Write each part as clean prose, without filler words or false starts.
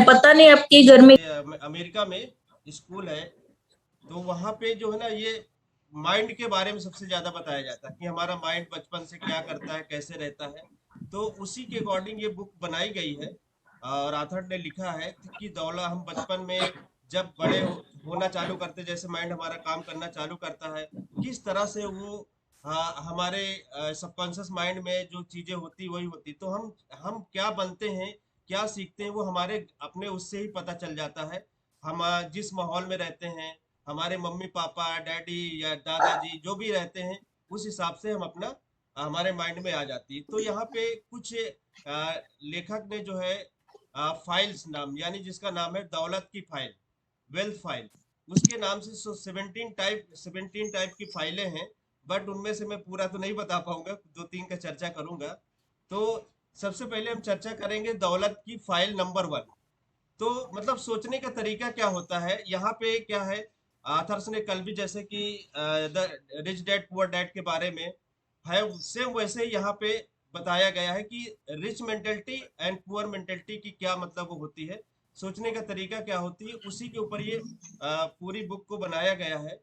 पता नहीं आपके घर में। अमेरिका में स्कूल है, तो वहाँ पे जो है ना ये माइंड के बारे में सबसे ज्यादा बताया जाता है कि हमारा माइंड बचपन से क्या करता है, कैसे रहता है। तो उसी के अकॉर्डिंग ये बुक बनाई गई है। और आथर ने लिखा है कि दौला हम बचपन में जब होना चालू करते, जैसे माइंड हमारा काम करना चालू करता है, किस तरह से वो हमारे सबकॉन्शियस माइंड में जो चीजें होती वही होती, तो हम क्या बनते हैं, क्या सीखते हैं, वो हमारे अपने उससे ही पता चल जाता है। हम जिस माहौल में रहते हैं, हमारे मम्मी पापा डैडी या दादाजी जो भी रहते हैं, उस हिसाब से हम अपना हमारे माइंड में आ जाती है। तो यहाँ पे कुछ लेखक ने जो है फाइल्स नाम, यानी जिसका नाम है दौलत की फाइल, वेल्थ फाइल, उसके नाम से 17 टाइप की फाइलें हैं। बट उनमें से मैं पूरा तो नहीं बता पाऊंगा, दो तीन का चर्चा करूंगा। तो सबसे पहले हम चर्चा करेंगे दौलत की फाइल नंबर 1। तो मतलब सोचने का तरीका क्या होता है यहाँ पे, क्या है आथर्स ने कल भी जैसे कि the rich dad poor dad के बारे में है, सेम वैसे ही यहाँ पे बताया गया है कि rich mentality and poor mentality की क्या मतलब वो होती है, सोचने का तरीका क्या होती है, उसी के ऊपर ये पूरी बुक को बनाया गया है।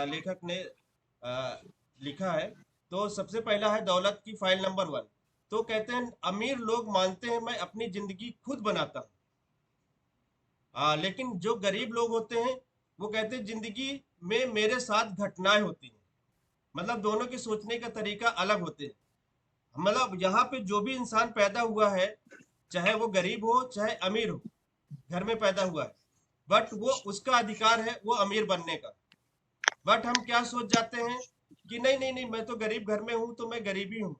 लेखक ने लिखा है। तो सबसे पहला है दौलत की फाइल नंबर 1। तो कहते हैं अमीर लोग मानते हैं मैं अपनी जिंदगी खुद बनाता हूँ। लेकिन जो गरीब लोग होते हैं वो कहते हैं जिंदगी में मेरे साथ घटनाएं होती हैं। मतलब दोनों के सोचने का तरीका अलग होते हैं। मतलब यहाँ पे जो भी इंसान पैदा हुआ है, चाहे वो गरीब हो चाहे अमीर हो, घर में पैदा हुआ है, बट वो उसका अधिकार है वो अमीर बनने का। बट हम क्या सोच जाते हैं कि नहीं नहीं नहीं, मैं तो गरीब घर में हूँ तो मैं गरीबी हूँ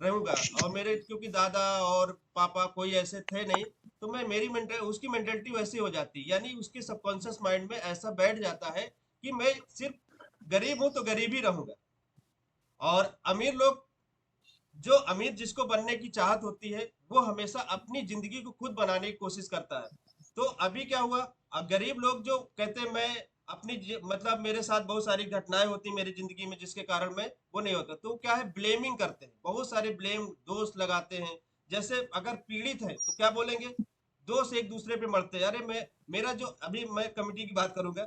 रहूंगा, और मेरे क्योंकि दादा और पापा कोई ऐसे थे नहीं, तो मैं मेरी उसकी मेंटेलिटी वैसी हो जाती है, यानी उसके सबकॉन्शियस माइंड में ऐसा बैठ जाता है कि मैं सिर्फ गरीब हूं तो गरीब ही रहूंगा। और अमीर लोग, जो अमीर जिसको बनने की चाहत होती है, वो हमेशा अपनी जिंदगी को खुद बनाने की कोशिश करता है। तो अभी क्या हुआ, अब गरीब लोग जो कहते हैं मैं मतलब मेरे साथ बहुत सारी घटनाएं होती मेरी जिंदगी में जिसके कारण मैं वो नहीं होता, तो क्या है ब्लेमिंग करते हैं, बहुत सारे ब्लेम दोष लगाते हैं। जैसे अगर पीड़ित है तो क्या बोलेंगे, दोष एक दूसरे पे मरते हैं। अरे मैं, मेरा जो अभी मैं कमिटी की बात करूंगा,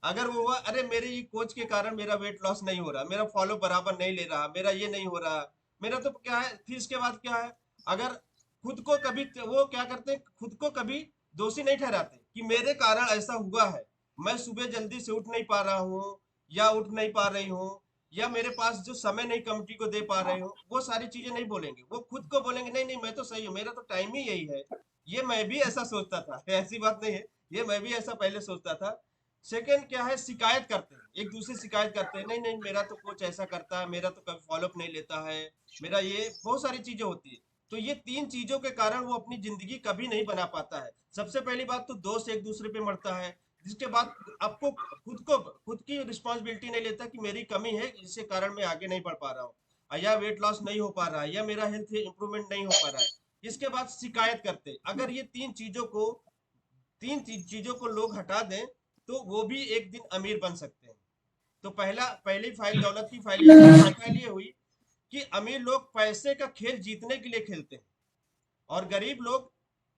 अगर वो हुआ अरे मेरे ये कोच के कारण मेरा वेट लॉस नहीं हो रहा, मेरा फॉलो बराबर नहीं ले रहा, मेरा ये नहीं हो रहा, मेरा तो क्या है, फिर इसके बाद क्या है, अगर खुद को कभी वो क्या करते हैं, खुद को कभी दोषी नहीं ठहराते कि मेरे कारण ऐसा हुआ है, मैं सुबह जल्दी से उठ नहीं पा रहा हूँ या उठ नहीं पा रही हूँ, या मेरे पास जो समय नहीं कमिटी को दे पा रही हूँ, वो सारी चीजें नहीं बोलेंगे, वो खुद को बोलेंगे नहीं नहीं मैं तो सही हूँ, मेरा तो टाइम ही यही है। ये मैं भी ऐसा सोचता था, ऐसी बात नहीं है, ये मैं भी ऐसा पहले सोचता था। सेकंड क्या है, शिकायत करते हैं, एक दूसरे से शिकायत करते हैं, नहीं नहीं मेरा तो कोच ऐसा करता है, मेरा तो कभी फॉलोअप नहीं लेता है, मेरा ये बहुत सारी चीजें होती है। तो ये तीन चीजों के कारण वो अपनी जिंदगी कभी नहीं बना पाता है। सबसे पहली बात तो दोस्त एक दूसरे पे मरता है, जिसके बाद आपको खुद की रिस्पॉन्सिबिलिटी नहीं लेता कि मेरी कमी है इसके कारण मैं आगे नहीं बढ़ पा रहा हूँ, या वेट लॉस नहीं हो पा रहा है, या मेरा हेल्थ इंप्रूवमेंट नहीं हो पा रहा है। इसके बाद शिकायत करते, अगर ये तीन चीजों को लोग हटा दें तो वो भी एक दिन अमीर बन सकते हैं। तो पहली फाइल दौलत की फाइल ये, दूसरी फाइल ये हुई कि अमीर लोग पैसे का खेल जीतने के लिए खेलते हैं, और गरीब लोग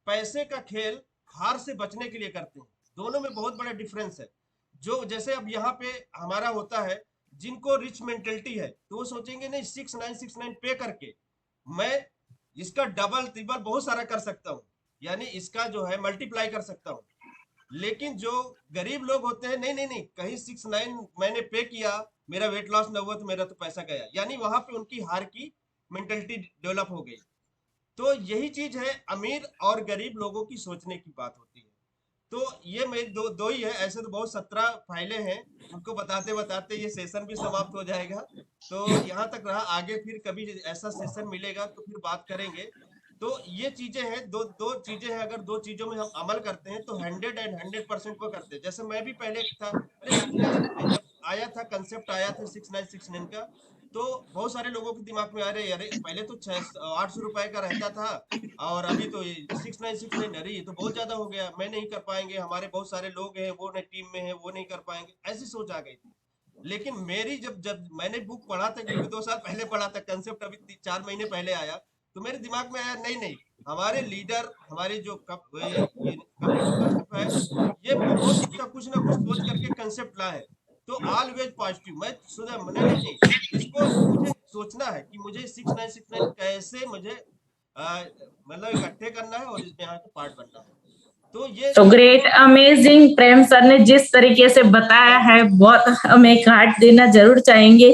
पैसे का खेल हार से बचने के लिए करते हैं। दोनों में बहुत बड़ा डिफरेंस है। जो जैसे अब यहाँ पे हमारा होता है, जिनको रिच मेंटेलिटी है तो वो सोचेंगे नहीं 6969 पे करके मैं इसका डबल ट्रिपल बहुत सारा कर सकता हूँ, यानी इसका जो है मल्टीप्लाई कर सकता हूँ। लेकिन जो गरीब लोग होते हैं, नहीं नहीं नहीं, कहीं 69 मैंने पे किया, मेरा वेट लॉस ना हुआ तो मेरा तो पैसा गया, यानी वहां पे उनकी हार की मेंटेलिटी डेवलप हो गई। तो यही चीज है, अमीर और गरीब लोगों की सोचने की बात होती है। तो ये मेरी दो दो ही है, ऐसे तो बहुत 17 फाइलें हैं, उनको बताते बताते ये सेशन भी समाप्त हो जाएगा। तो यहाँ तक रहा, आगे फिर कभी ऐसा सेशन मिलेगा तो फिर बात करेंगे। तो ये चीजें हैं, दो दो चीजें हैं, अगर दो चीजों में हम अमल करते हैं तो 100% वो करते हैं। जैसे मैं भी पहले था, अरे 69 जब आया था, कंसेप्ट आया था 6969 का, तो बहुत सारे लोगों के दिमाग में आ रहे अरे पहले तो 800 रुपए का रहता था, और अभी तो ये 6969, अरे ये तो बहुत ज्यादा हो गया, मैं नहीं कर पाएंगे, हमारे बहुत सारे लोग हैं वो नहीं टीम में है वो नहीं कर पाएंगे, ऐसी सोच आ गई थी। लेकिन मेरी जब जब मैंने बुक पढ़ा था, क्योंकि 2 साल पहले पढ़ा था, कंसेप्ट अभी 4 महीने पहले आया, तो मेरे दिमाग में आया नहीं नहीं, हमारे लीडर, हमारे जो कंसेप्ट लाए हैं, तो ऑलवेज पॉजिटिव। मैं सुधा मैंने नहीं, इसको मुझे सोचना है कि मुझे 6969 कैसे मुझे मतलब इकट्ठे करना है और इसमें यहाँ का पार्ट बनना है। तो ये तो ग्रेट, अमेजिंग। प्रेम सर ने जिस तरीके से बताया है, बहुत हम एक हार्ट देना जरूर चाहेंगे।